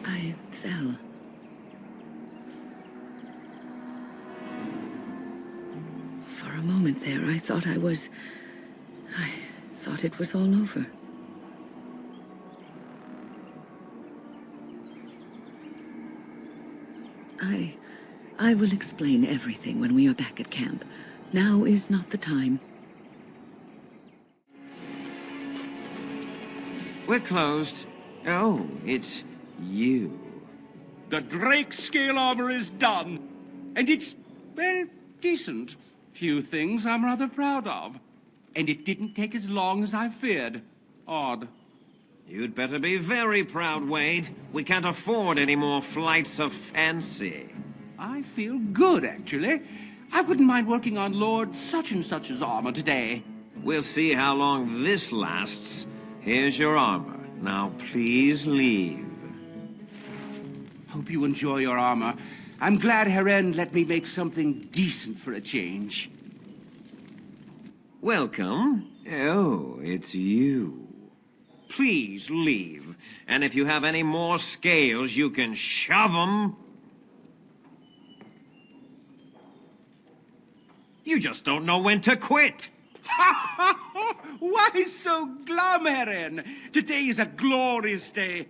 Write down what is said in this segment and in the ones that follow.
I fell. For a moment there, I thought it was all over. I will explain everything when we are back at camp. Now is not the time. We're closed. Oh, it's you. The Drake scale armor is done. And it's, well, decent. Few things I'm rather proud of. And it didn't take as long as I feared. Odd. You'd better be very proud, Wade. We can't afford any more flights of fancy. I feel good, actually. I wouldn't mind working on Lord such-and-such's armor today. We'll see how long this lasts. Here's your armor. Now, please leave. Hope you enjoy your armor. I'm glad Heren let me make something decent for a change. Welcome. Oh, it's you. Please leave. And if you have any more scales, you can shove them. You just don't know when to quit. Why so glum, Heren? Today is a glorious day.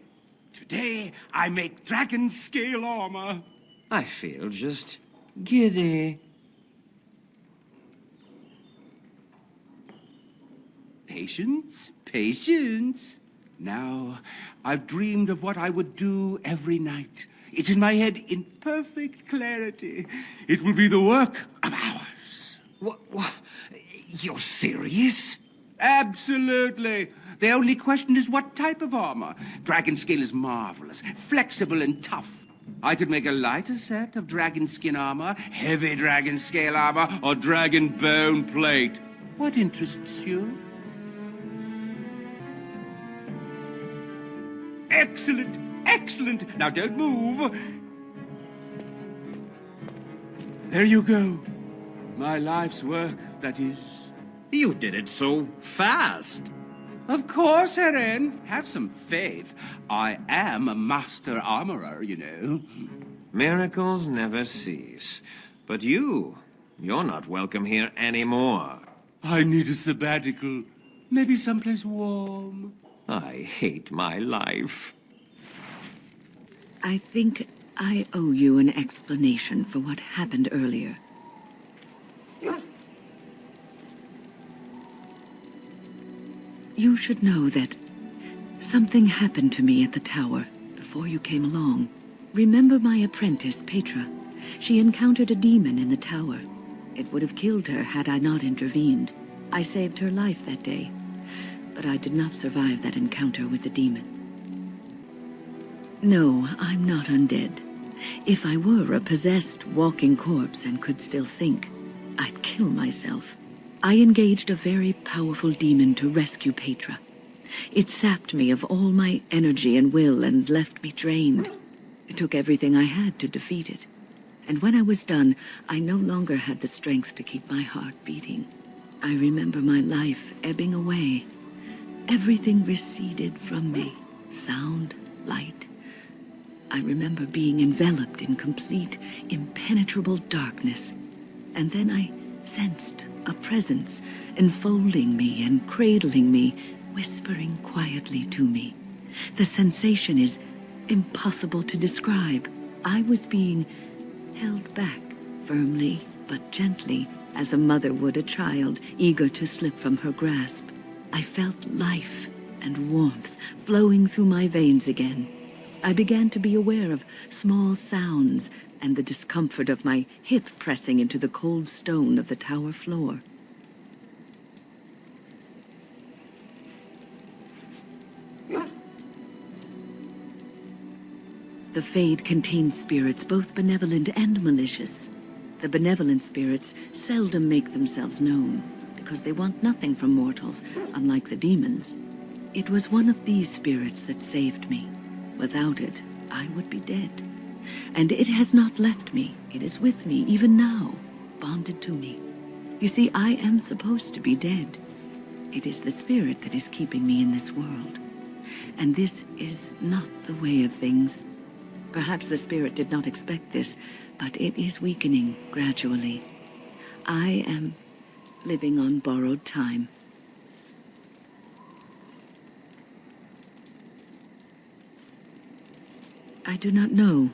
Today, I make dragon scale armor. I feel just giddy. Patience, patience. Now, I've dreamed of what I would do every night. It's in my head in perfect clarity. It will be the work of hours. What? You're serious? Absolutely. The only question is what type of armor. Dragon scale is marvelous, flexible and tough. I could make a lighter set of dragon skin armor, heavy dragon scale armor, or dragon bone plate. What interests you? Excellent, excellent. Now don't move. There you go. My life's work, that is. You did it so fast. Of course, Heren. Have some faith. I am a master armorer, you know. Miracles never cease. But you're not welcome here anymore. I need a sabbatical. Maybe someplace warm. I hate my life. I think I owe you an explanation for what happened earlier. You should know that something happened to me at the tower before you came along. Remember my apprentice, Petra? She encountered a demon in the tower. It would have killed her had I not intervened. I saved her life that day, but I did not survive that encounter with the demon. No, I'm not undead. If I were a possessed walking corpse and could still think, I'd kill myself. I engaged a very powerful demon to rescue Petra. It sapped me of all my energy and will and left me drained. It took everything I had to defeat it. And when I was done, I no longer had the strength to keep my heart beating. I remember my life ebbing away. Everything receded from me. Sound, light. I remember being enveloped in complete, impenetrable darkness. And then I sensed a presence enfolding me and cradling me, whispering quietly to me. The sensation is impossible to describe. I was being held back, firmly but gently, as a mother would a child, eager to slip from her grasp. I felt life and warmth flowing through my veins again. I began to be aware of small sounds and the discomfort of my hip pressing into the cold stone of the tower floor. The Fade contains spirits both benevolent and malicious. The benevolent spirits seldom make themselves known, because they want nothing from mortals, unlike the demons. It was one of these spirits that saved me. Without it, I would be dead. And it has not left me. It is with me, even now, bonded to me. You see, I am supposed to be dead. It is the spirit that is keeping me in this world. and this is not the way of things. Perhaps the spirit did not expect this, but it is weakening gradually. I am living on borrowed time. I do not know.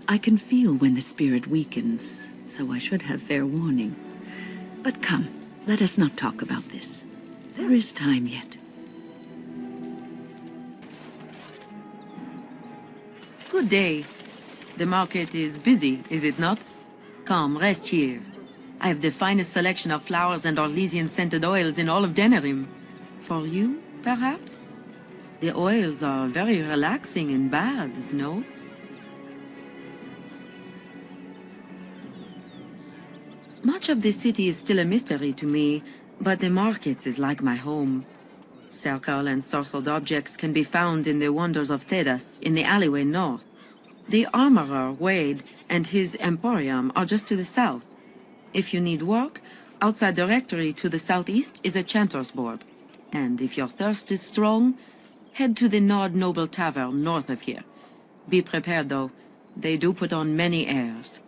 I can feel when the spirit weakens, so I should have fair warning. But come, let us not talk about this. There is time yet. Good day. The market is busy, is it not? Come, rest here. I have the finest selection of flowers and Orlesian-scented oils in all of Denerim. For you, perhaps? The oils are very relaxing in baths, no? Much of the city is still a mystery to me, but the markets is like my home. Circle and sorcelled objects can be found in the wonders of Thedas, in the alleyway north. The armorer, Wade, and his emporium are just to the south. If you need work, outside the rectory to the southeast is a chanter's board. And if your thirst is strong, head to the Nord Noble Tavern north of here. Be prepared, though. They do put on many airs.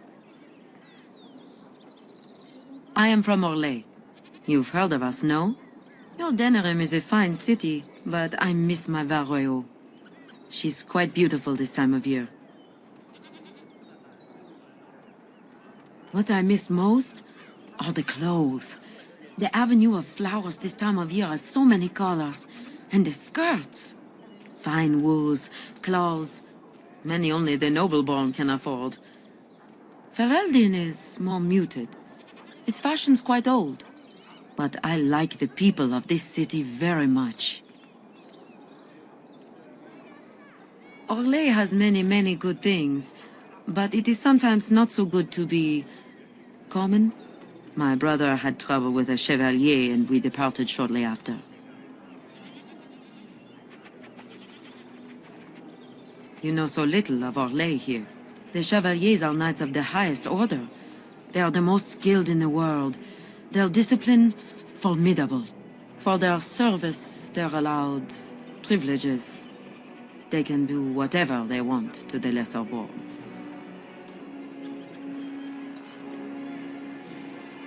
I am from Orlais. You've heard of us, no? Your Denerim is a fine city, but I miss my Varroyo. She's quite beautiful this time of year. What I miss most are the clothes. The avenue of flowers this time of year has so many colors. And the skirts. Fine wools, cloths, many only the noble-born can afford. Ferelden is more muted. Its fashion's quite old. But I like the people of this city very much. Orlais has many good things, but it is sometimes not so good to be common. My brother had trouble with a chevalier and we departed shortly after. You know so little of Orlais here. The chevaliers are knights of the highest order. They are the most skilled in the world. Their discipline, formidable. For their service, they're allowed privileges. They can do whatever they want to the lesser born.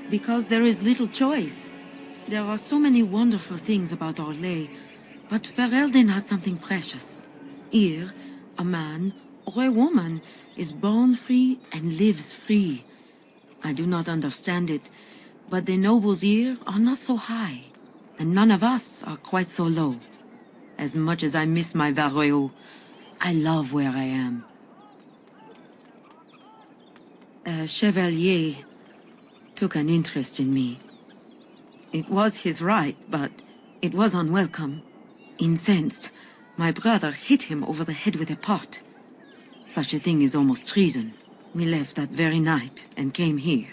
Because there is little choice. There are so many wonderful things about Orlais, but Ferelden has something precious. Here, a man or a woman is born free and lives free. I do not understand it, but the nobles here are not so high, and none of us are quite so low. As much as I miss my Varroyo, I love where I am. A chevalier took an interest in me. It was his right, but it was unwelcome. Incensed, my brother hit him over the head with a pot. Such a thing is almost treason. We left that very night and came here.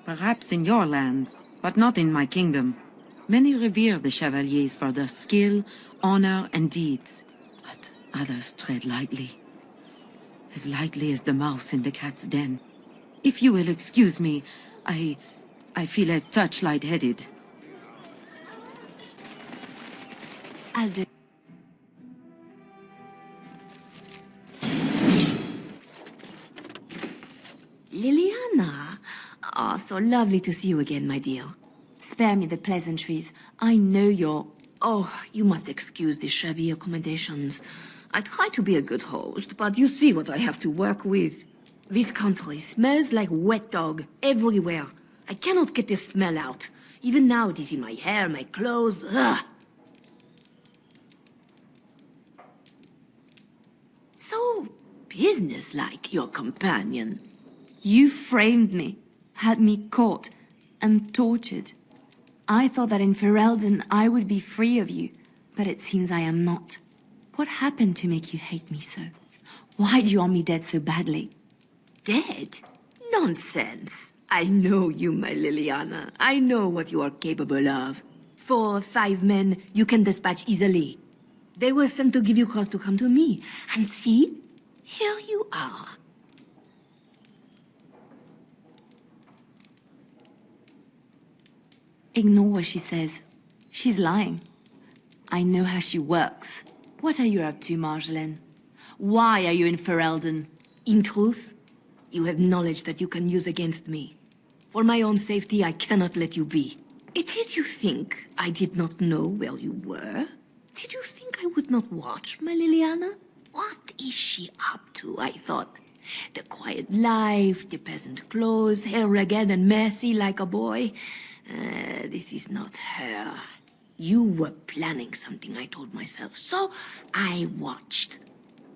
Perhaps in your lands, but not in my kingdom. Many revere the chevaliers for their skill, honor, and deeds, but others tread lightly. As lightly as the mouse in the cat's den. If you will excuse me, I feel a touch lightheaded. I'll do. Leliana! Ah, so lovely to see you again, my dear. Spare me the pleasantries. I know you're... Oh, you must excuse the shabby accommodations. I try to be a good host, but you see what I have to work with. This country smells like wet dog everywhere. I cannot get the smell out. Even now it is in my hair, my clothes. Ugh. So businesslike, your companion. You framed me, had me caught, and tortured. I thought that in Ferelden I would be free of you, but it seems I am not. What happened to make you hate me so? Why do you want me dead so badly? Dead? Nonsense. I know you, my Leliana. I know what you are capable of. 4 or 5 men you can dispatch easily. They were sent to give you cause to come to me. And see, here you are. Ignore what she says. She's lying. I know how she works. What are you up to, Marjolaine? Why are you in Ferelden? In truth, you have knowledge that you can use against me. For my own safety, I cannot let you be. Did you think I did not know where you were? Did you think I would not watch, my Leliana? What is she up to, I thought? The quiet life, the peasant clothes, hair ragged and messy like a boy. This is not her. You were planning something, I told myself, so I watched.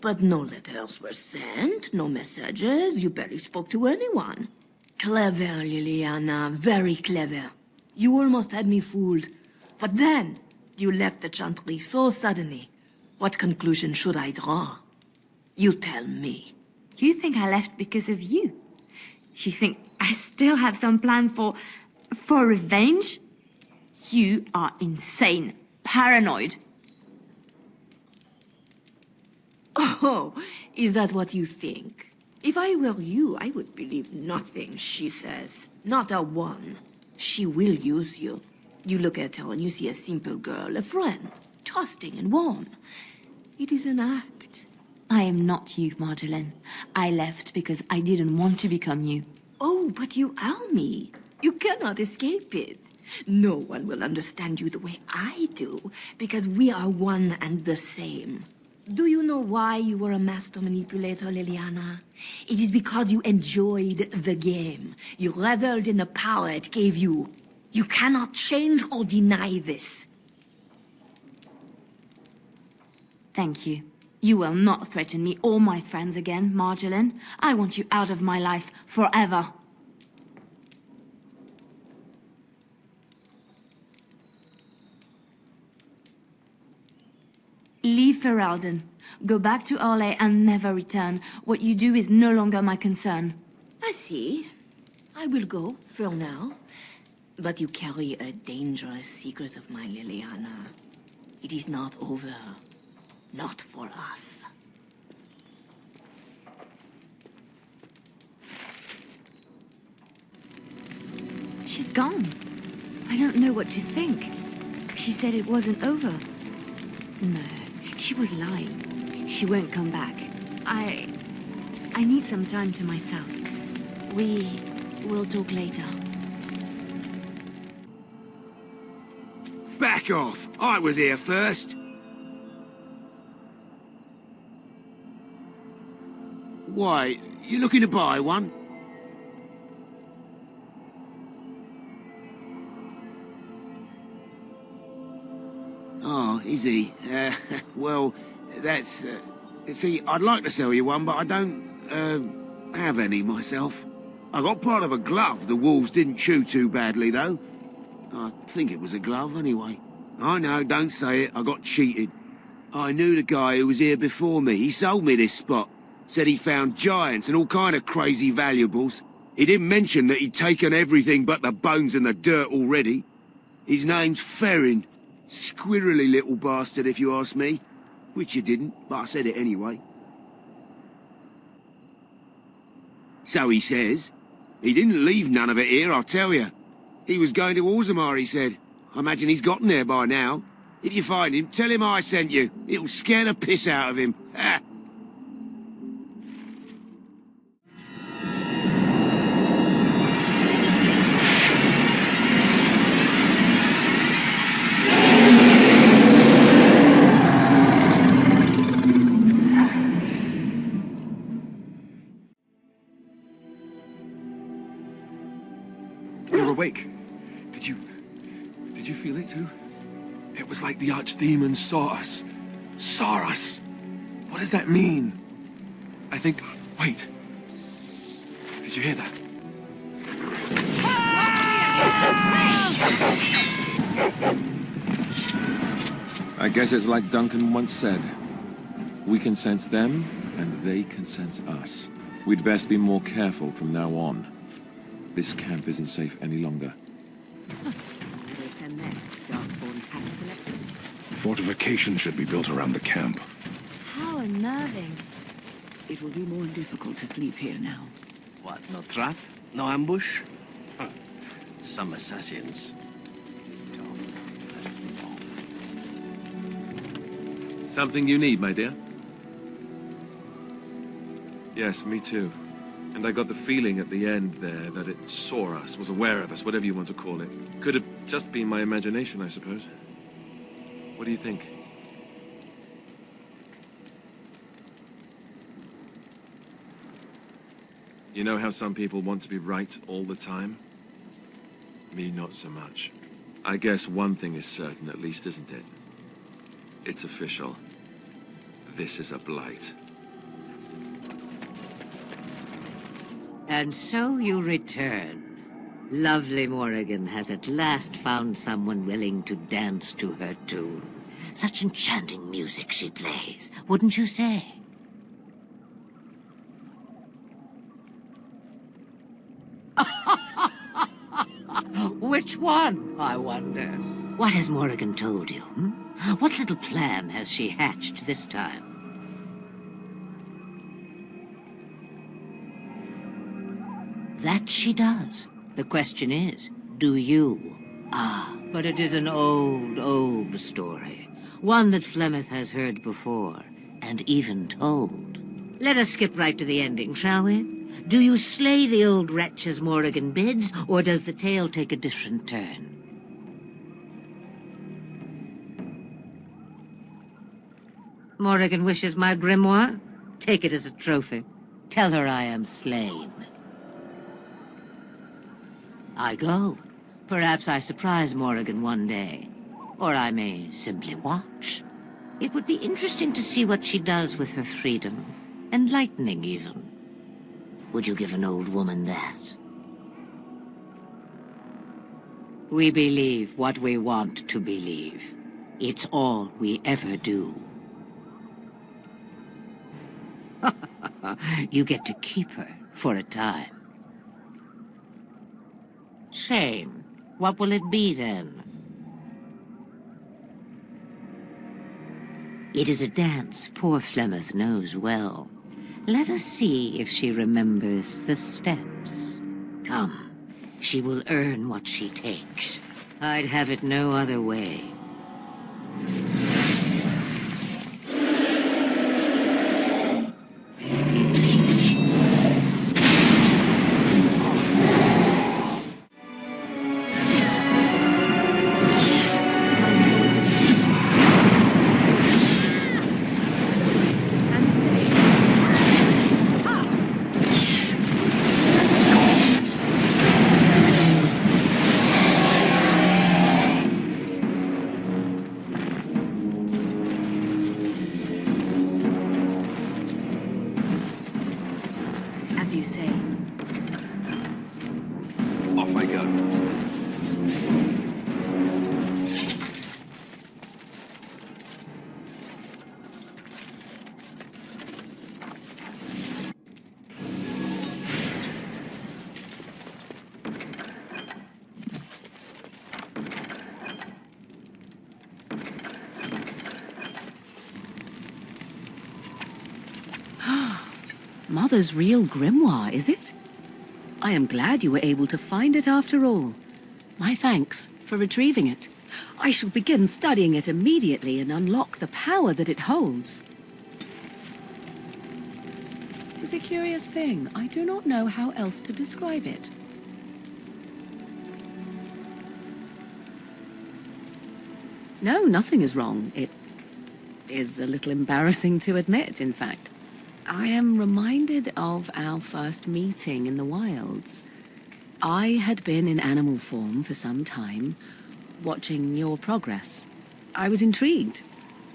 But no letters were sent, no messages, you barely spoke to anyone. Clever, Leliana, very clever. You almost had me fooled. But then, you left the Chantry so suddenly. What conclusion should I draw? You tell me. You think I left because of you? You think I still have some plan for revenge? You are insane, paranoid. Oh, is that what you think? If I were you, I would believe nothing she says. Not a one. She will use you. You look at her and you see a simple girl, a friend, trusting and warm. It is an act. I am not you, Marjolaine. I left because I didn't want to become you. Oh, but you are me. You cannot escape it. No one will understand you the way I do, because we are one and the same. Do you know why you were a master manipulator, Leliana? It is because you enjoyed the game. You reveled in the power it gave you. You cannot change or deny this. Thank you. You will not threaten me or my friends again, Marjolaine. I want you out of my life forever. Leave Ferelden. Go back to Orlais and never return. What you do is no longer my concern. I see. I will go, for now. But you carry a dangerous secret of mine, Leliana. It is not over. Not for us. She's gone. I don't know what to think. She said it wasn't over. No, she was lying. She won't come back. I need some time to myself. We will talk later. Back off! I was here first! Why, you looking to buy one? Oh, is he? Well, that's... see, I'd like to sell you one, but I don't, have any myself. I got part of a glove the wolves didn't chew too badly, though. I think it was a glove, anyway. I know, don't say it, I got cheated. I knew the guy who was here before me. He sold me this spot. Said he found giants and all kind of crazy valuables. He didn't mention that he'd taken everything but the bones and the dirt already. His name's Ferrin. Squirrely little bastard, if you ask me. Which you didn't, but I said it anyway. So he says. He didn't leave none of it here, I'll tell you. He was going to Orzammar, he said. I imagine he's gotten there by now. If you find him, tell him I sent you. It'll scare the piss out of him. Ha! You're awake. Did you feel it too? It was like the archdemon saw us. Saw us! What does that mean? I think... Wait. Did you hear that? I guess it's like Duncan once said. We can sense them, and they can sense us. We'd best be more careful from now on. This camp isn't safe any longer. Fortification should be built around the camp. How unnerving. It will be more difficult to sleep here now. What, no trap? No ambush? Huh. Some assassins. Something you need, my dear? Yes, me too. And I got the feeling at the end there that it saw us, was aware of us, whatever you want to call it. Could have just been my imagination, I suppose. What do you think? You know how some people want to be right all the time? Me, not so much. I guess one thing is certain, at least, isn't it? It's official. This is a blight. And so you return. Lovely Morrigan has at last found someone willing to dance to her tune. Such enchanting music she plays, wouldn't you say? Which one, I wonder? What has Morrigan told you? What little plan has she hatched this time? That she does. The question is, do you? Ah, but it is an old, old story. One that Flemeth has heard before, and even told. Let us skip right to the ending, shall we? Do you slay the old wretch as Morrigan bids, or does the tale take a different turn? Morrigan wishes my grimoire? Take it as a trophy. Tell her I am slain. I go. Perhaps I surprise Morrigan one day. Or I may simply watch. It would be interesting to see what she does with her freedom. Enlightening, even. Would you give an old woman that? We believe what we want to believe. It's all we ever do. You get to keep her for a time. Shame. What will it be, then? It is a dance poor Flemeth knows well. Let us see if she remembers the steps. Come, she will earn what she takes. I'd have it no other way. As you say. Off I go. Mother's real grimoire, is it? I am glad you were able to find it after all. My thanks for retrieving it. I shall begin studying it immediately and unlock the power that it holds. It is a curious thing. I do not know how else to describe it. No, nothing is wrong. It is a little embarrassing to admit, in fact. I am reminded of our first meeting in the wilds. I had been in animal form for some time, watching your progress. I was intrigued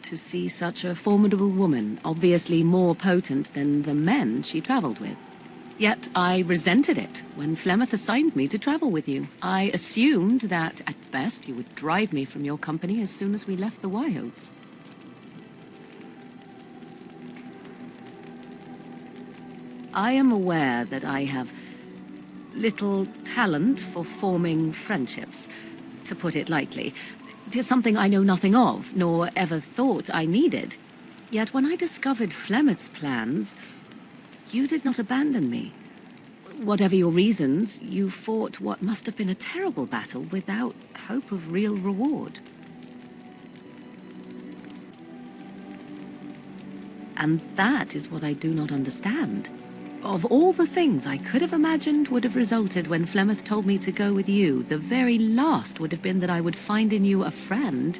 to see such a formidable woman, obviously more potent than the men she traveled with. Yet I resented it when Flemeth assigned me to travel with you. I assumed that, at best, you would drive me from your company as soon as we left the wilds. I am aware that I have little talent for forming friendships, to put it lightly. It is something I know nothing of, nor ever thought I needed. Yet when I discovered Flemeth's plans, you did not abandon me. Whatever your reasons, you fought what must have been a terrible battle without hope of real reward. And that is what I do not understand. Of all the things I could have imagined would have resulted when Flemeth told me to go with you, the very last would have been that I would find in you a friend,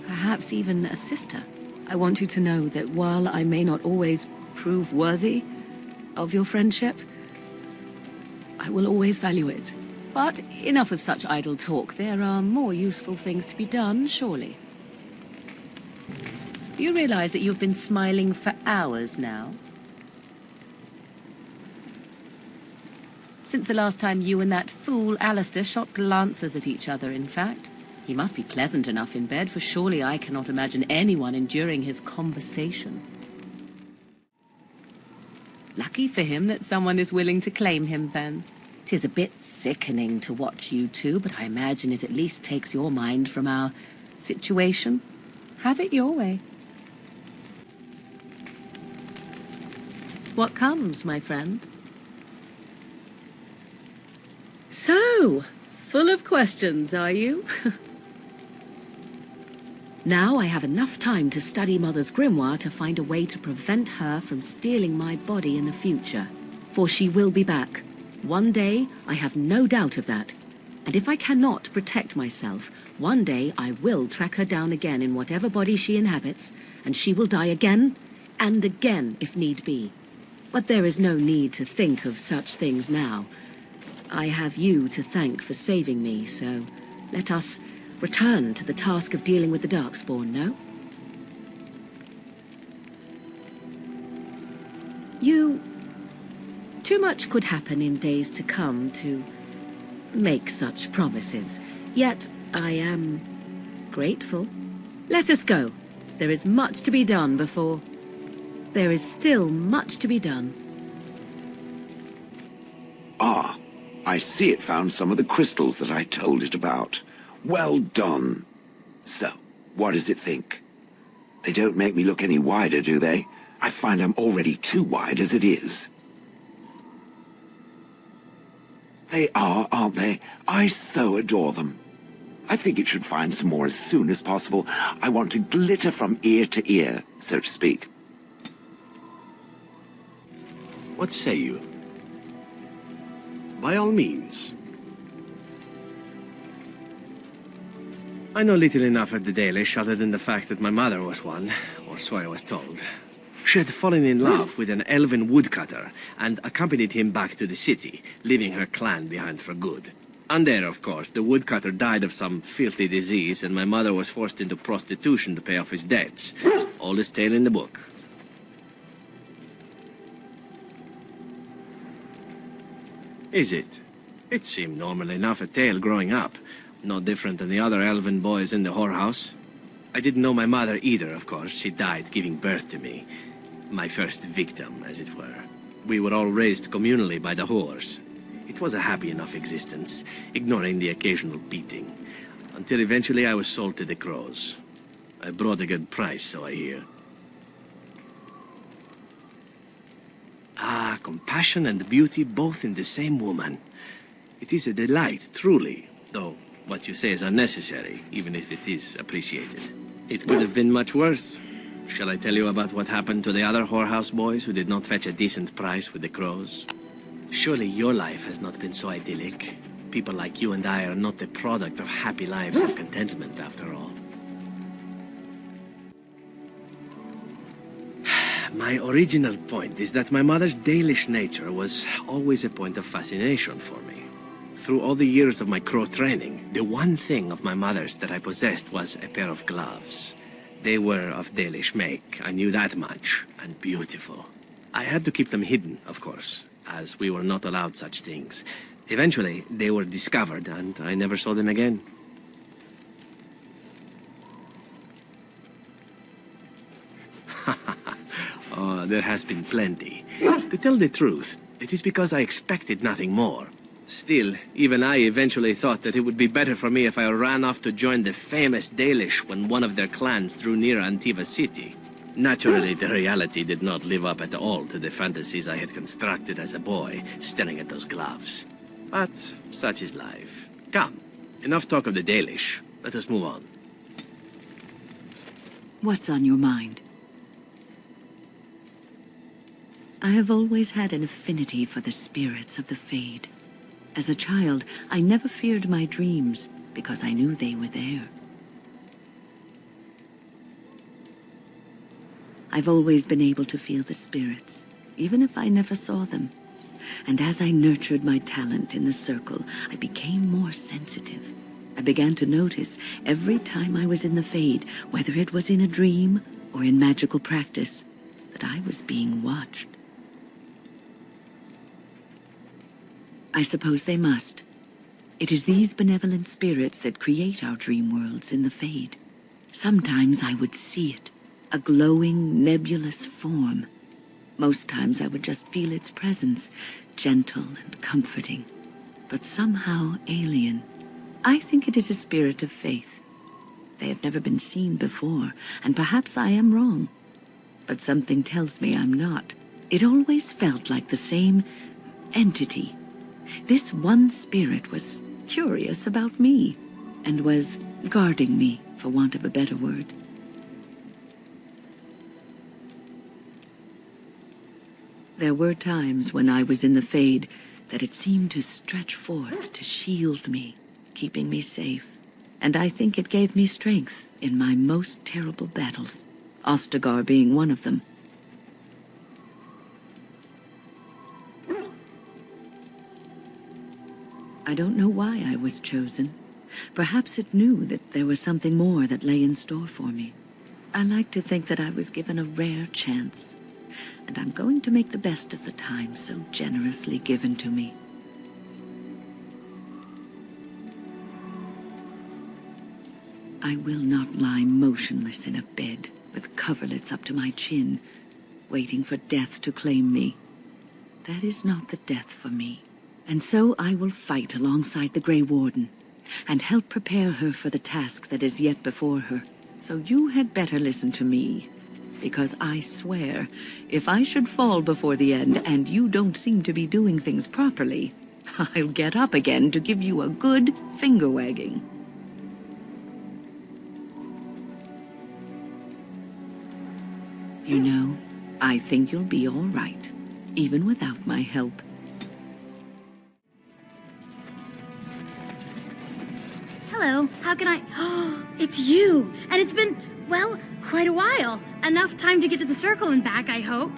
perhaps even a sister. I want you to know that while I may not always prove worthy of your friendship, I will always value it. But enough of such idle talk. There are more useful things to be done, surely. Do you realize that you've been smiling for hours now? Since the last time you and that fool Alistair shot glances at each other, in fact. He must be pleasant enough in bed, for surely I cannot imagine anyone enduring his conversation. Lucky for him that someone is willing to claim him, then. 'Tis a bit sickening to watch you two, but I imagine it at least takes your mind from our situation. Have it your way. What comes, my friend? So, full of questions, are you? Now I have enough time to study Mother's grimoire to find a way to prevent her from stealing my body in the future. For she will be back. One day, I have no doubt of that. And if I cannot protect myself, one day I will track her down again in whatever body she inhabits, and she will die again and again if need be. But there is no need to think of such things now. I have you to thank for saving me, so let us return to the task of dealing with the Darkspawn, no? Too much could happen in days to come to make such promises. Yet I am grateful. Let us go. There is much to be done before... There is still much to be done. Ah, I see it found some of the crystals that I told it about. Well done. So, what does it think? They don't make me look any wider, do they? I find I'm already too wide as it is. They are, aren't they? I so adore them. I think it should find some more as soon as possible. I want to glitter from ear to ear, so to speak. What say you? By all means. I know little enough of the Dalish other than the fact that my mother was one, or so I was told. She had fallen in love with an elven woodcutter and accompanied him back to the city, leaving her clan behind for good. And there, of course, the woodcutter died of some filthy disease and my mother was forced into prostitution to pay off his debts. Oldest tale in the book. Is it? It seemed normal enough a tale growing up. No different than the other elven boys in the whorehouse. I didn't know my mother either, of course. She died giving birth to me. My first victim, as it were. We were all raised communally by the whores. It was a happy enough existence, ignoring the occasional beating. Until eventually I was sold to the crows. I brought a good price, so I hear. Ah, compassion and beauty both in the same woman. It is a delight, truly, though what you say is unnecessary, even if it is appreciated. It could have been much worse. Shall I tell you about what happened to the other whorehouse boys who did not fetch a decent price with the crows? Surely your life has not been so idyllic. People like you and I are not the product of happy lives of contentment, after all. My original point is that my mother's Dalish nature was always a point of fascination for me. Through all the years of my crow training, the one thing of my mother's that I possessed was a pair of gloves. They were of Dalish make, I knew that much, and beautiful. I had to keep them hidden, of course, as we were not allowed such things. Eventually, they were discovered, and I never saw them again. Oh, there has been plenty. To tell the truth, it is because I expected nothing more. Still, even I eventually thought that it would be better for me if I ran off to join the famous Dalish when one of their clans drew near Antiva city. Naturally, the reality did not live up at all to the fantasies I had constructed as a boy, staring at those gloves. But such is life. Come, enough talk of the Dalish. Let us move on. What's on your mind? I have always had an affinity for the spirits of the Fade. As a child, I never feared my dreams because I knew they were there. I've always been able to feel the spirits, even if I never saw them. And as I nurtured my talent in the circle, I became more sensitive. I began to notice every time I was in the Fade, whether it was in a dream or in magical practice, that I was being watched. I suppose they must. It is these benevolent spirits that create our dream worlds in the Fade. Sometimes I would see it, a glowing, nebulous form. Most times I would just feel its presence, gentle and comforting, but somehow alien. I think it is a spirit of faith. They have never been seen before, and perhaps I am wrong. But something tells me I'm not. It always felt like the same entity. This one spirit was curious about me, and was guarding me, for want of a better word. There were times when I was in the Fade that it seemed to stretch forth to shield me, keeping me safe. And I think it gave me strength in my most terrible battles, Ostagar being one of them. I don't know why I was chosen. Perhaps it knew that there was something more that lay in store for me. I like to think that I was given a rare chance, and I'm going to make the best of the time so generously given to me. I will not lie motionless in a bed with coverlets up to my chin, waiting for death to claim me. That is not the death for me. And so I will fight alongside the Grey Warden, and help prepare her for the task that is yet before her. So you had better listen to me, because I swear, if I should fall before the end and you don't seem to be doing things properly, I'll get up again to give you a good finger-wagging. You know, I think you'll be all right, even without my help. Hello, how can I... Oh, it's you! And it's been, well, quite a while. Enough time to get to the circle and back, I hope.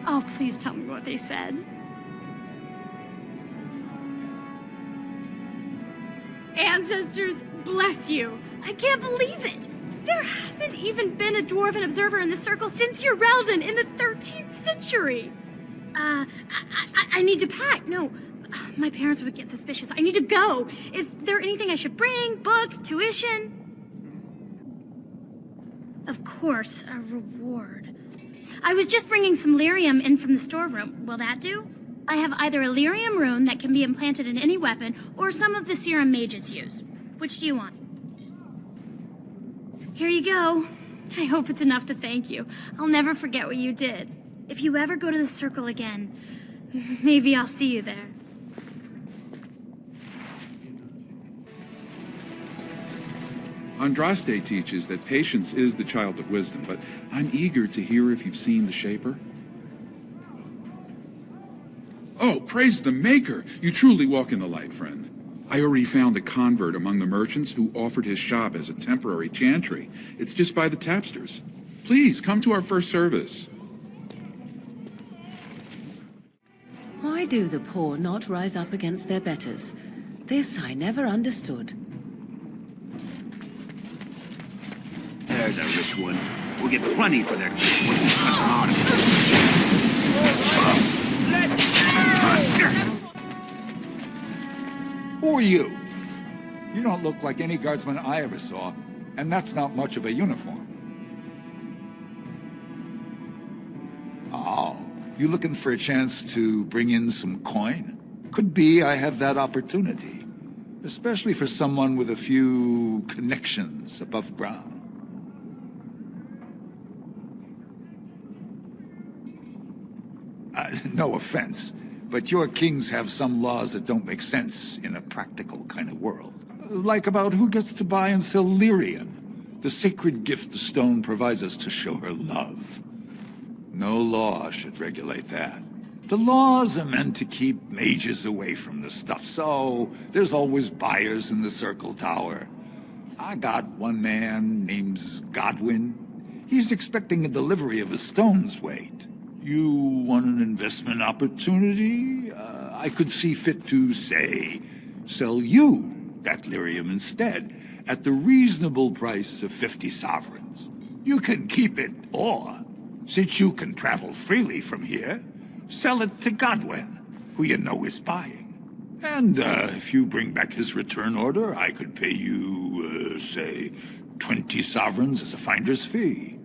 Oh, please tell me what they said. Ancestors, bless you. I can't believe it. There hasn't even been a dwarven observer in the circle since your Relden in the 13th century. I need to pack. No, my parents would get suspicious. I need to go. Is there anything I should bring? Books? Tuition? Of course, a reward. I was just bringing some lyrium in from the storeroom. Will that do? I have either a lyrium rune that can be implanted in any weapon, or some of the serum mages use. Which do you want? Here you go. I hope it's enough to thank you. I'll never forget what you did. If you ever go to the circle again, maybe I'll see you there. Andraste teaches that patience is the child of wisdom, but I'm eager to hear if you've seen the Shaper. Oh, praise the Maker! You truly walk in the light, friend. I already found a convert among the merchants who offered his shop as a temporary chantry. It's just by the tapsters. Please, come to our first service. Why do the poor not rise up against their betters? This I never understood. There's a rich one. We'll get plenty for their Who are you? You don't look like any guardsman I ever saw, and that's not much of a uniform. Oh, you looking for a chance to bring in some coin? Could be I have that opportunity, especially for someone with a few connections above ground. No offense, but your kings have some laws that don't make sense in a practical kind of world. Like about who gets to buy and sell lyrium, the sacred gift the stone provides us to show her love. No law should regulate that. The laws are meant to keep mages away from the stuff, so there's always buyers in the Circle Tower. I got one man named Godwin. He's expecting a delivery of a stone's weight. You want an investment opportunity? I could see fit to, say, sell you that lyrium instead, at the reasonable price of 50 sovereigns. You can keep it, or, since you can travel freely from here, sell it to Godwin, who you know is buying. And if you bring back his return order, I could pay you, say, 20 sovereigns as a finder's fee.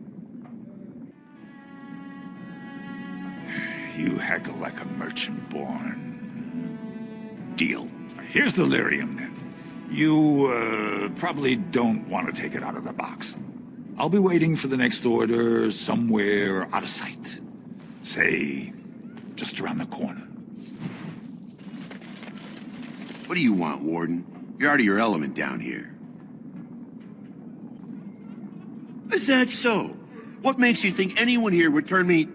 You haggle like a merchant born. Deal. Here's the lyrium, then. You, probably don't want to take it out of the box. I'll be waiting for the next order somewhere out of sight. Say, just around the corner. What do you want, Warden? You're out of your element down here. Is that so? What makes you think anyone here would turn me,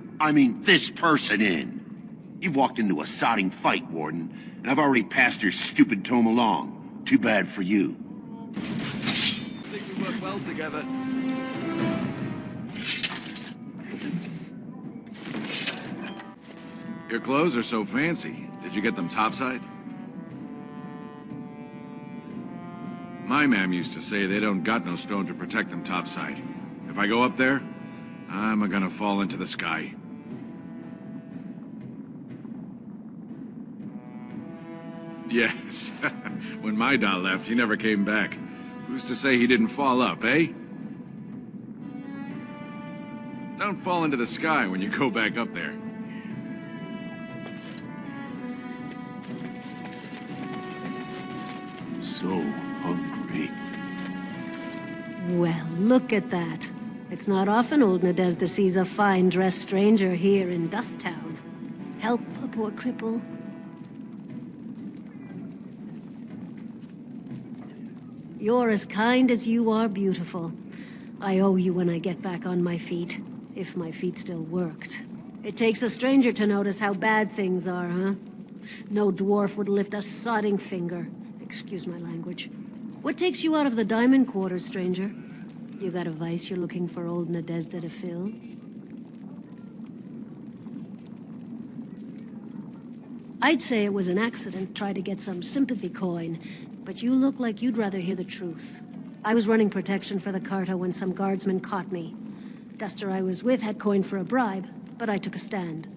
this person in? You've walked into a sodding fight, Warden, and I've already passed your stupid tome along. Too bad for you. I think we work well together. Your clothes are so fancy. Did you get them topside? My ma'am used to say they don't got no stone to protect them topside. If I go up there, I'm gonna fall into the sky. Yes. When my da left, he never came back. Who's to say he didn't fall up, eh? Don't fall into the sky when you go back up there. So hungry. Well, look at that. It's not often old Nadezda sees a fine-dressed stranger here in Dust Town. Help a poor cripple. You're as kind as you are beautiful. I owe you when I get back on my feet, if my feet still worked. It takes a stranger to notice how bad things are, huh? No dwarf would lift a sodding finger. Excuse my language. What takes you out of the Diamond Quarters, stranger? You got a vice you're looking for old Nadezda to fill? I'd say it was an accident, try to get some sympathy coin, but you look like you'd rather hear the truth. I was running protection for the Carta when some guardsmen caught me. Duster I was with had coin for a bribe, but I took a stand.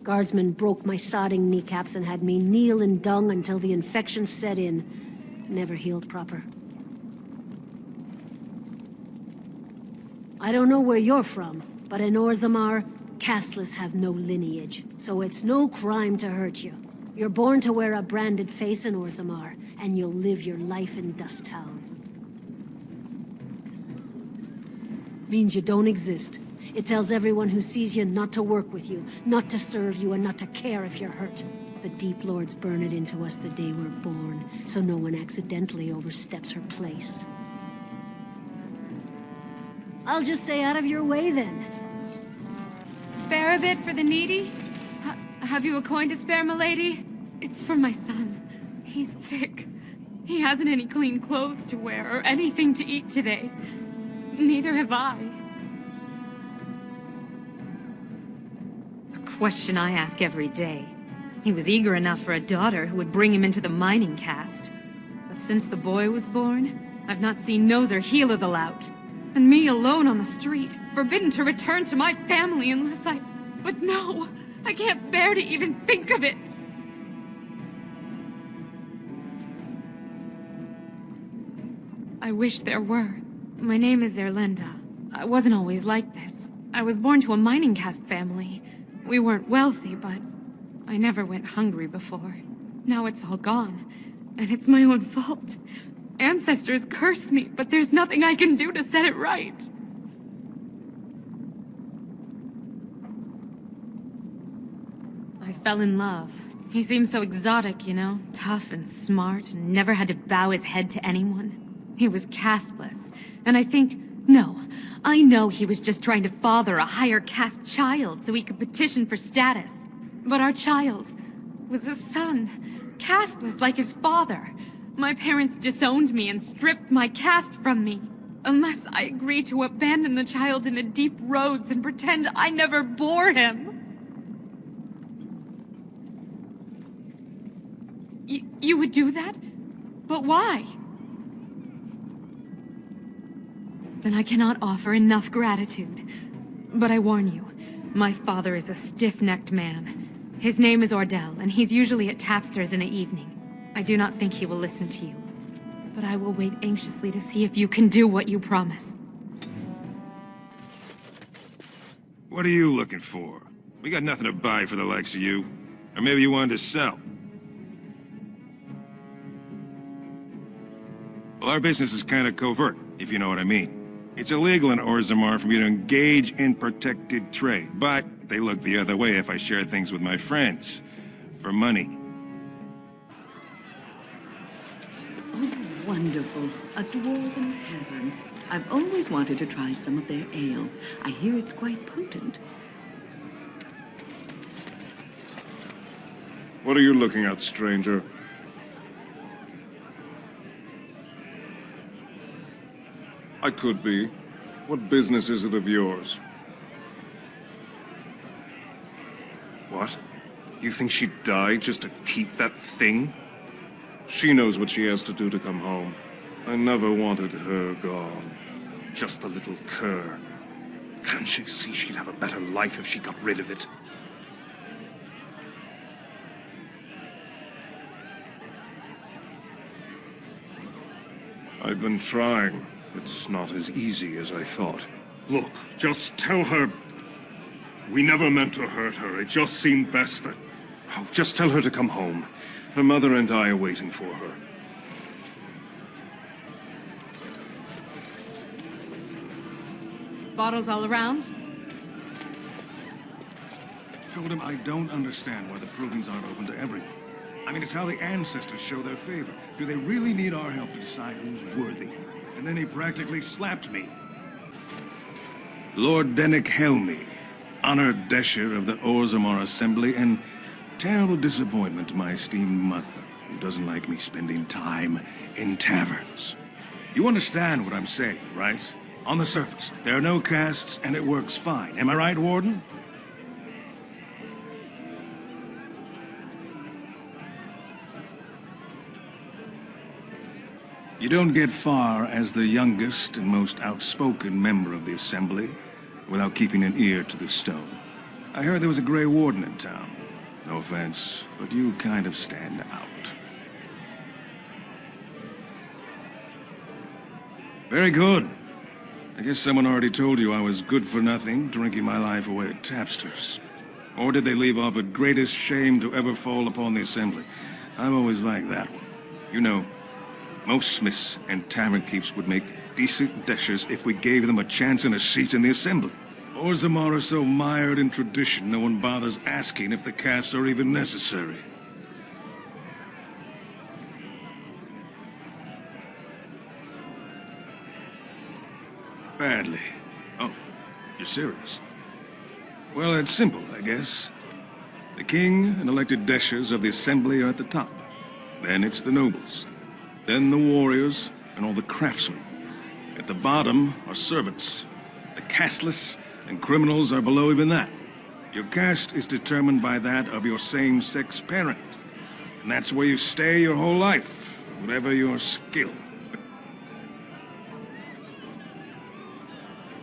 Guardsmen broke my sodding kneecaps and had me kneel in dung until the infection set in. Never healed proper. I don't know where you're from, but in Orzammar, casteless have no lineage, so it's no crime to hurt you. You're born to wear a branded face in Orzammar, and you'll live your life in Dust Town. Means you don't exist. It tells everyone who sees you not to work with you, not to serve you, and not to care if you're hurt. The Deep Lords burn it into us the day we're born, so no one accidentally oversteps her place. I'll just stay out of your way, then. Spare a bit for the needy? Have you a coin to spare, milady? It's for my son. He's sick. He hasn't any clean clothes to wear or anything to eat today. Neither have I. A question I ask every day. He was eager enough for a daughter who would bring him into the mining caste. But since the boy was born, I've not seen nose or heel of the lout. And me alone on the street, forbidden to return to my family unless I... But no! I can't bear to even think of it! I wish there were. My name is Erlenda. I wasn't always like this. I was born to a mining caste family. We weren't wealthy, but I never went hungry before. Now it's all gone, and it's my own fault. Ancestors curse me, but there's nothing I can do to set it right. I fell in love. He seemed so exotic, you know, tough and smart, and never had to bow his head to anyone. He was casteless, and I know he was just trying to father a higher caste child so he could petition for status. But our child was a son, casteless like his father. My parents disowned me and stripped my caste from me. Unless I agree to abandon the child in the deep roads and pretend I never bore him. You would do that? But why? Then I cannot offer enough gratitude. But I warn you, my father is a stiff-necked man. His name is Ordell, and he's usually at Tapster's in the evening. I do not think he will listen to you. But I will wait anxiously to see if you can do what you promise. What are you looking for? We got nothing to buy for the likes of you. Or maybe you wanted to sell. Well, our business is kind of covert, if you know what I mean. It's illegal in Orzammar for me to engage in protected trade, but they look the other way if I share things with my friends. For money. Oh, wonderful. A dwarven tavern. I've always wanted to try some of their ale. I hear it's quite potent. What are you looking at, stranger? I could be. What business is it of yours? What? You think she'd die just to keep that thing? She knows what she has to do to come home. I never wanted her gone. Just the little cur. Can't she see she'd have a better life if she got rid of it? I've been trying. It's not as easy as I thought. Look, just tell her... We never meant to hurt her. It just seemed best that... Oh, just tell her to come home. Her mother and I are waiting for her. Bottles all around? Told him I don't understand why the provings aren't open to everyone. I mean, it's how the ancestors show their favor. Do they really need our help to decide who's worthy? And then he practically slapped me. Lord Dennick Helmy, honored Desher of the Orzammar Assembly, and terrible disappointment to my esteemed mother, who doesn't like me spending time in taverns. You understand what I'm saying, right? On the surface, there are no castes, and it works fine. Am I right, Warden? You don't get far as the youngest and most outspoken member of the Assembly without keeping an ear to the stone. I heard there was a Grey Warden in town. No offense, but you kind of stand out. Very good. I guess someone already told you I was good for nothing, drinking my life away at Tapster's. Or did they leave off at greatest shame to ever fall upon the Assembly? I'm always like that one. You know, most smiths and tavern keeps would make decent dishers if we gave them a chance and a seat in the Assembly. Orzammar are so mired in tradition, no one bothers asking if the castes are even necessary. Badly. Oh, you're serious? Well, it's simple, I guess. The king and elected deshers of the Assembly are at the top. Then it's the nobles. Then the warriors and all the craftsmen. At the bottom are servants. The casteless and criminals are below even that. Your caste is determined by that of your same-sex parent. And that's where you stay your whole life, whatever your skill.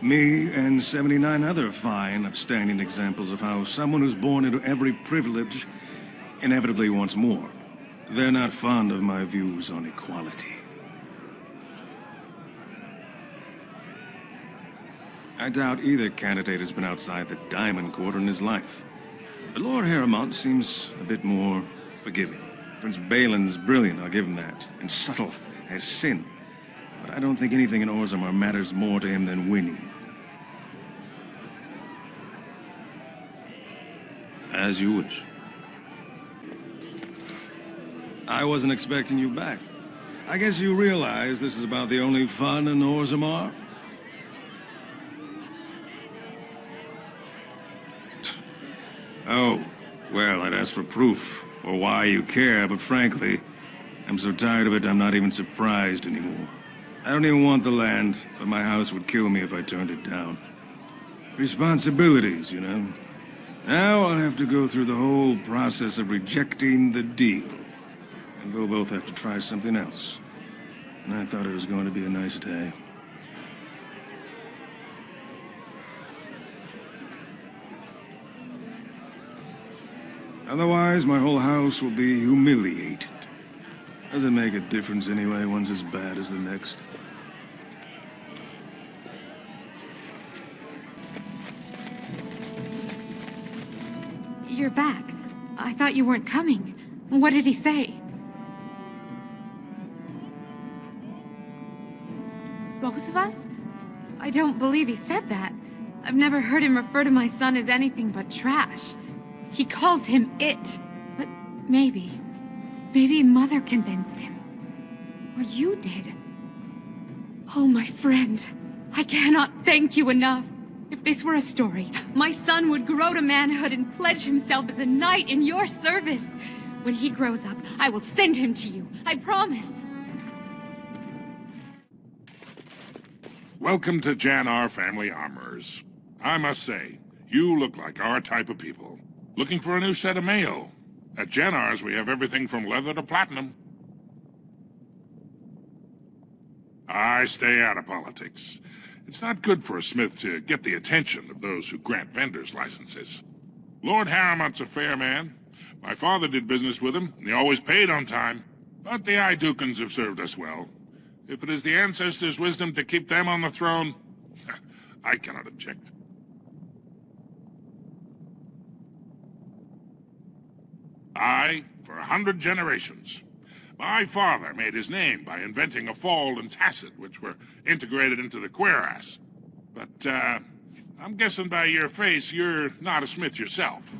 Me and 79 other fine, upstanding examples of how someone who's born into every privilege inevitably wants more. They're not fond of my views on equality. I doubt either candidate has been outside the Diamond Court in his life. But Lord Harrowmont seems a bit more forgiving. Prince Bhelen's brilliant, I'll give him that, and subtle as sin. But I don't think anything in Orzammar matters more to him than winning. As you wish. I wasn't expecting you back. I guess you realize this is about the only fun in Orzammar? Oh, Well, I'd ask for proof, or why you care, but frankly, I'm so tired of it I'm not even surprised anymore. I don't even want the land, but my house would kill me if I turned it down. Responsibilities, you know. Now I'll have to go through the whole process of rejecting the deal. And we'll both have to try something else. And I thought it was going to be a nice day. Otherwise, my whole house will be humiliated. Doesn't make a difference anyway, one's as bad as the next. You're back. I thought you weren't coming. What did he say? Both of us? I don't believe he said that. I've never heard him refer to my son as anything but trash. He calls him it. But maybe Mother convinced him. Or you did. Oh, my friend. I cannot thank you enough. If this were a story, my son would grow to manhood and pledge himself as a knight in your service. When he grows up, I will send him to you. I promise. Welcome to Jannar Family Armorers. I must say, you look like our type of people. Looking for a new set of mail. At Jannar's, we have everything from leather to platinum. I stay out of politics. It's not good for a smith to get the attention of those who grant vendors licenses. Lord Harrimont's a fair man. My father did business with him, and he always paid on time. But the Idukans have served us well. If it is the ancestors' wisdom to keep them on the throne, I cannot object. For 100 generations. My father made his name by inventing a fold and tacet, which were integrated into the cuirass. But, I'm guessing by your face, you're not a smith yourself.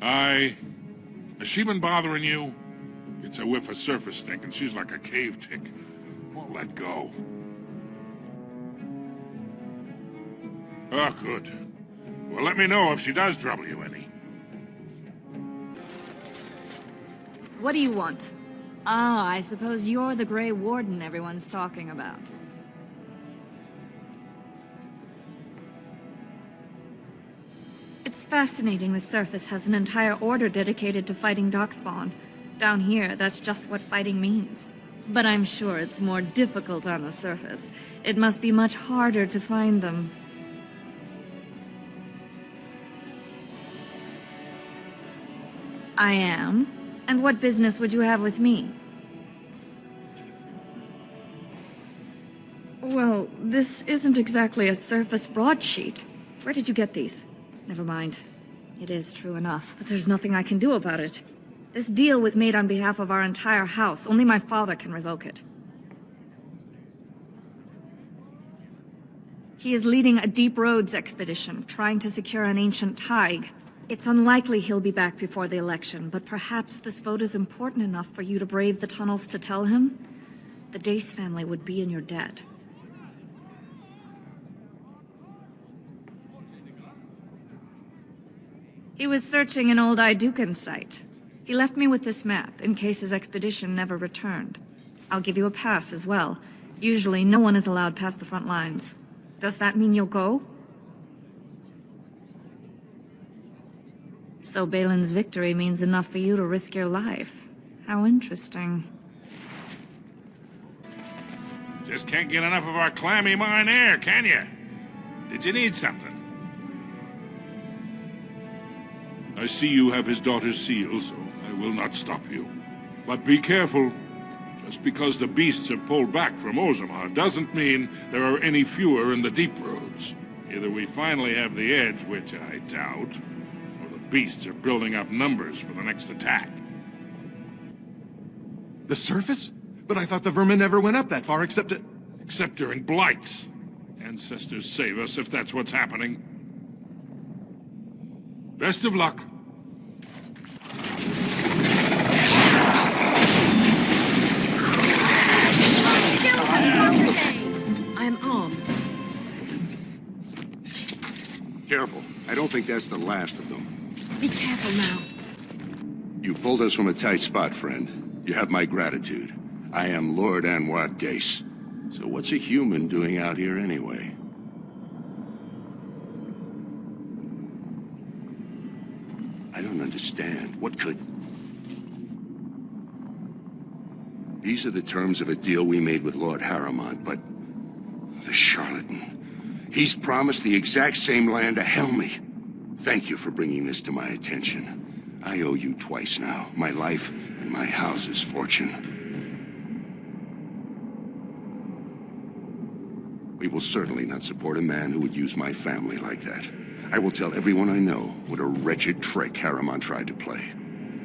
Has she been bothering you? It's a whiff of surface stink, and she's like a cave tick. Won't let go. Oh, good. Well, let me know if she does trouble you any. What do you want? Ah, I suppose you're the Grey Warden everyone's talking about. It's fascinating the surface has an entire order dedicated to fighting Darkspawn. Down here, that's just what fighting means. But I'm sure it's more difficult on the surface. It must be much harder to find them. I am. And what business would you have with me? Well, this isn't exactly a surface broadsheet. Where did you get these? Never mind. It is true enough, but there's nothing I can do about it. This deal was made on behalf of our entire house. Only my father can revoke it. He is leading a deep roads expedition, trying to secure an ancient thaig. It's unlikely he'll be back before the election, but perhaps this vote is important enough for you to brave the tunnels to tell him? The Dace family would be in your debt. He was searching an old Idukan site. He left me with this map, in case his expedition never returned. I'll give you a pass as well. Usually, no one is allowed past the front lines. Does that mean you'll go? So Bhelen's victory means enough for you to risk your life. How interesting. Just can't get enough of our clammy mine air, can you? Did you need something? I see you have his daughter's seal, so I will not stop you. But be careful. Just because the beasts are pulled back from Orzammar doesn't mean there are any fewer in the deep roads. Either we finally have the edge, which I doubt, or the beasts are building up numbers for the next attack. The surface? But I thought the vermin never went up that far except during blights. Ancestors save us if that's what's happening. Best of luck. I'm armed. Careful. I don't think that's the last of them. Be careful now. You pulled us from a tight spot, friend. You have my gratitude. I am Lord Anwar Dace. So what's a human doing out here anyway? I don't understand. What could... These are the terms of a deal we made with Lord Harrowmont, but... The charlatan. He's promised the exact same land to Helmy. Thank you for bringing this to my attention. I owe you twice now. My life and my house's fortune. We will certainly not support a man who would use my family like that. I will tell everyone I know what a wretched trick Harrowmont tried to play.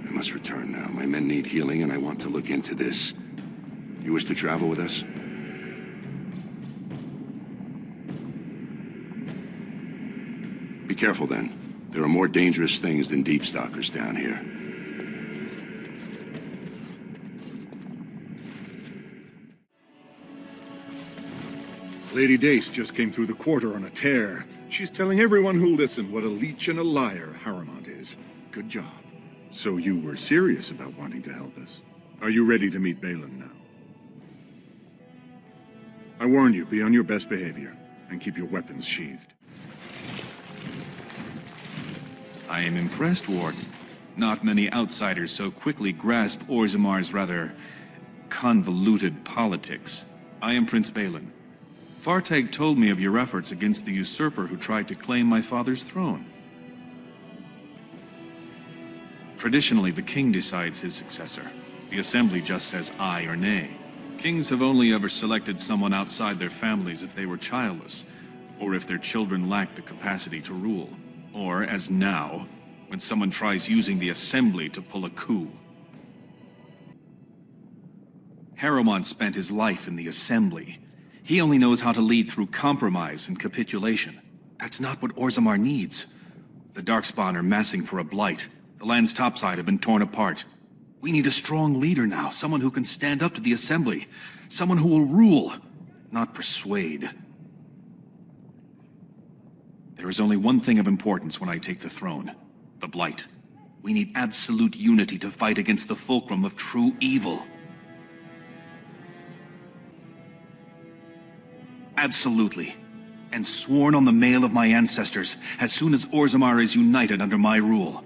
I must return now. My men need healing, and I want to look into this. You wish to travel with us? Be careful, then. There are more dangerous things than deep stalkers down here. Lady Dace just came through the quarter on a tear. She's telling everyone who'll listen what a leech and a liar Harrowmont is. Good job. So you were serious about wanting to help us. Are you ready to meet Bhelen now? I warn you, be on your best behavior, and keep your weapons sheathed. I am impressed, Warden. Not many outsiders so quickly grasp Orzammar's rather convoluted politics. I am Prince Bhelen. Fartag told me of your efforts against the usurper who tried to claim my father's throne. Traditionally, the king decides his successor. The assembly just says aye or nay. Kings have only ever selected someone outside their families if they were childless, or if their children lacked the capacity to rule. Or, as now, when someone tries using the assembly to pull a coup. Harrowmont spent his life in the assembly. He only knows how to lead through compromise and capitulation. That's not what Orzammar needs. The Darkspawn are massing for a blight. The land's topside have been torn apart. We need a strong leader now, someone who can stand up to the assembly. Someone who will rule, not persuade. There is only one thing of importance when I take the throne. The blight. We need absolute unity to fight against the fulcrum of true evil. Absolutely. And sworn on the mail of my ancestors, as soon as Orzammar is united under my rule.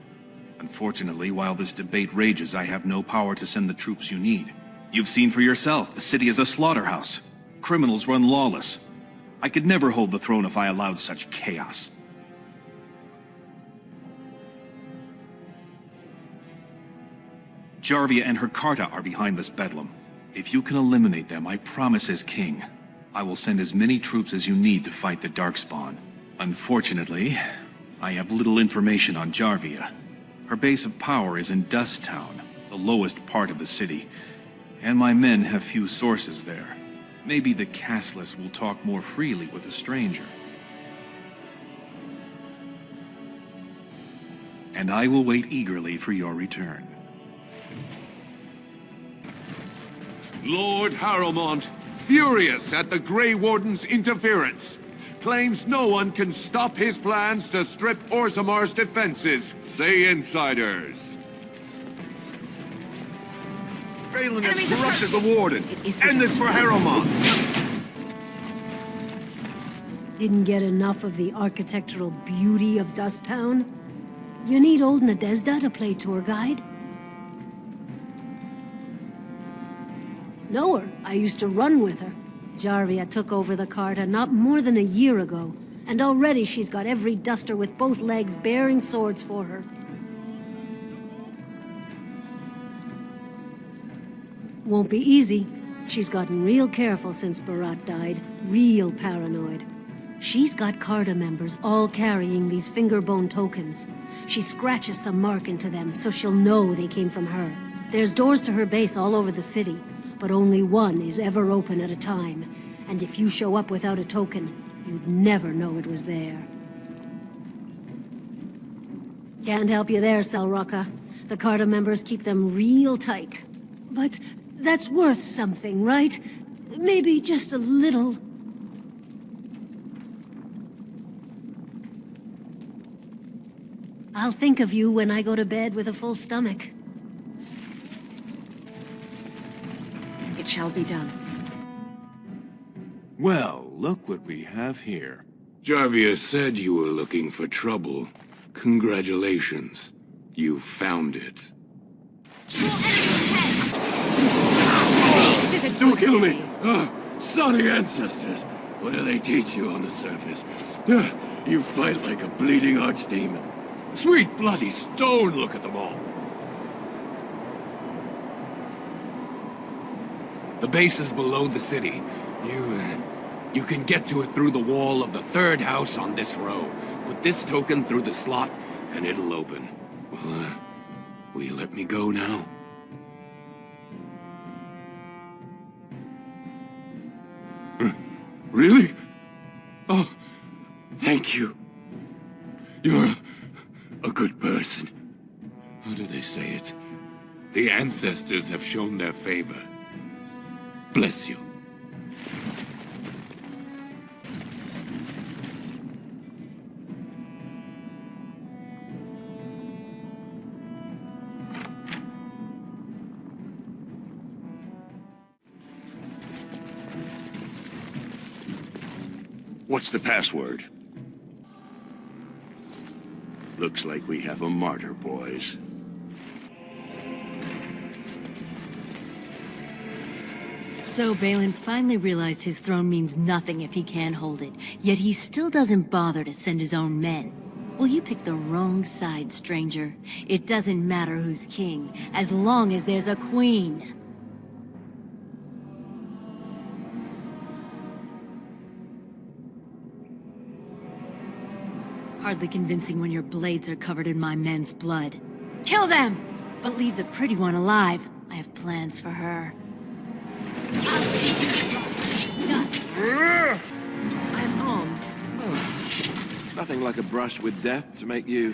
Unfortunately, while this debate rages, I have no power to send the troops you need. You've seen for yourself, the city is a slaughterhouse. Criminals run lawless. I could never hold the throne if I allowed such chaos. Jarvia and her Carta are behind this bedlam. If you can eliminate them, I promise as king, I will send as many troops as you need to fight the Darkspawn. Unfortunately, I have little information on Jarvia. Her base of power is in Dust Town, the lowest part of the city, and my men have few sources there. Maybe the castless will talk more freely with a stranger. And I will wait eagerly for your return. Lord Harrowmont, furious at the Grey Warden's interference, claims no one can stop his plans to strip Orzammar's defenses, say insiders. Bhelen has corrupted the Warden. End this for Harrowmont. Didn't get enough of the architectural beauty of Dust Town? You need old Nadezda to play tour guide? Know her. I used to run with her. Jarvia took over the Carta not more than a year ago, and already she's got every duster with both legs bearing swords for her. Won't be easy. She's gotten real careful since Barat died. Real paranoid. She's got Carta members all carrying these fingerbone tokens. She scratches some mark into them so she'll know they came from her. There's doors to her base all over the city, but only one is ever open at a time. And if you show up without a token, you'd never know it was there. Can't help you there, Selrocka. The Carta members keep them real tight. But that's worth something, right? Maybe just a little. I'll think of you when I go to bed with a full stomach. It shall be done. Well, look what we have here. Jarvia said you were looking for trouble. Congratulations. You found it. Don't kill me! Sorry ancestors. What do they teach you on the surface? You fight like a bleeding archdemon. Sweet bloody stone, look at them all. The base is below the city. You can get to it through the wall of the third house on this row. Put this token through the slot, and it'll open. Well, will you let me go now? Really? Oh, thank you. You're a good person. How do they say it? The ancestors have shown their favor. Bless you. What's the password? Looks like we have a martyr, boys. So Bhelen finally realized his throne means nothing if he can't hold it, yet he still doesn't bother to send his own men. Well, you picked the wrong side, stranger. It doesn't matter who's king, as long as there's a queen. Hardly convincing when your blades are covered in my men's blood. Kill them! But leave the pretty one alive. I have plans for her. I'm armed. Oh. Nothing like a brush with death to make you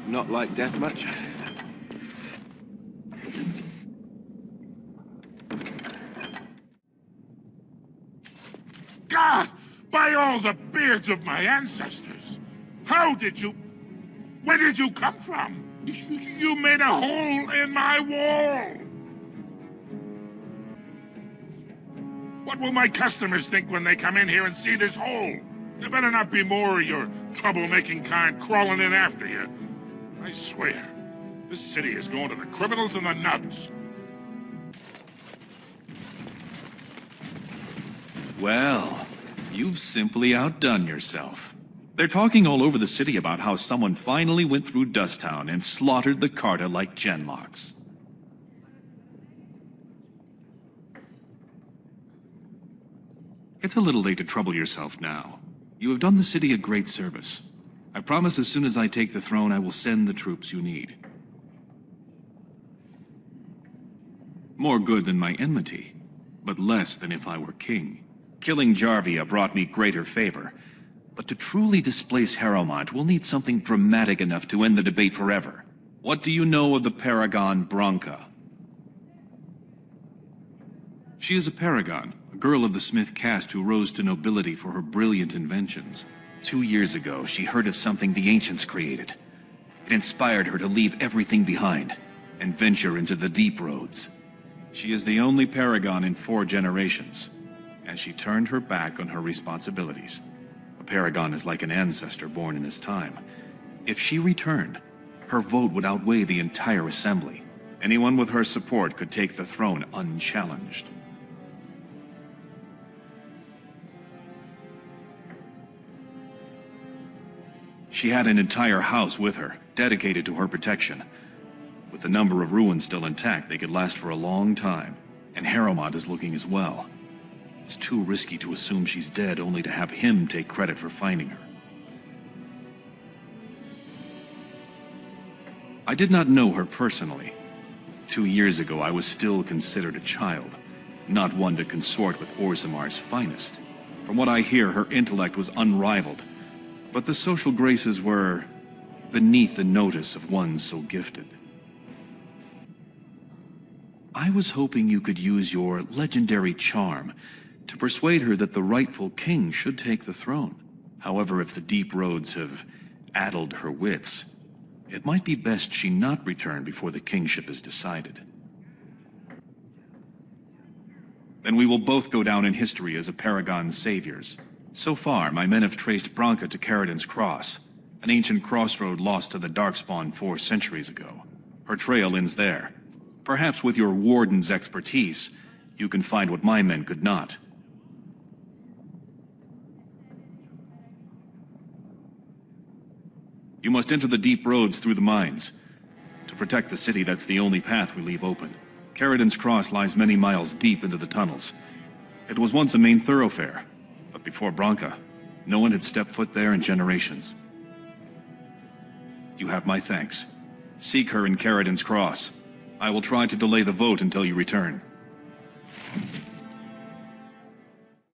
not like death much. God! By all the beards of my ancestors! How did you... Where did you come from? You made a hole in my wall! What will my customers think when they come in here and see this hole? There better not be more of your troublemaking kind crawling in after you. I swear, this city is going to the criminals and the nuts. Well, you've simply outdone yourself. They're talking all over the city about how someone finally went through Dusttown and slaughtered the Carta like genlocks. It's a little late to trouble yourself now. You have done the city a great service. I promise as soon as I take the throne, I will send the troops you need. More good than my enmity, but less than if I were king. Killing Jarvia brought me greater favor, but to truly displace Harrowmont, we'll need something dramatic enough to end the debate forever. What do you know of the Paragon Branca? She is a paragon, a girl of the Smith caste who rose to nobility for her brilliant inventions. 2 years ago, she heard of something the ancients created. It inspired her to leave everything behind and venture into the deep roads. She is the only paragon in 4 generations, and she turned her back on her responsibilities. A paragon is like an ancestor born in this time. If she returned, her vote would outweigh the entire assembly. Anyone with her support could take the throne unchallenged. She had an entire house with her, dedicated to her protection. With the number of ruins still intact, they could last for a long time. And Harrowmont is looking as well. It's too risky to assume she's dead, only to have him take credit for finding her. I did not know her personally. 2 years ago, I was still considered a child, not one to consort with Orzammar's finest. From what I hear, her intellect was unrivaled, but the social graces were beneath the notice of one so gifted. I was hoping you could use your legendary charm to persuade her that the rightful king should take the throne. However, if the deep roads have addled her wits, It might be best she not return before the kingship is decided. Then we will both go down in history as a Paragon's saviors. So far, my men have traced Branka to Caridin's Cross, an ancient crossroad lost to the Darkspawn 4 centuries ago. Her trail ends there. Perhaps with your warden's expertise, you can find what my men could not. You must enter the deep roads through the mines. To protect the city, that's the only path we leave open. Caridin's Cross lies many miles deep into the tunnels. It was once a main thoroughfare, but before Branka, no one had stepped foot there in generations. You have my thanks. Seek her in Caridin's Cross. I will try to delay the vote until you return.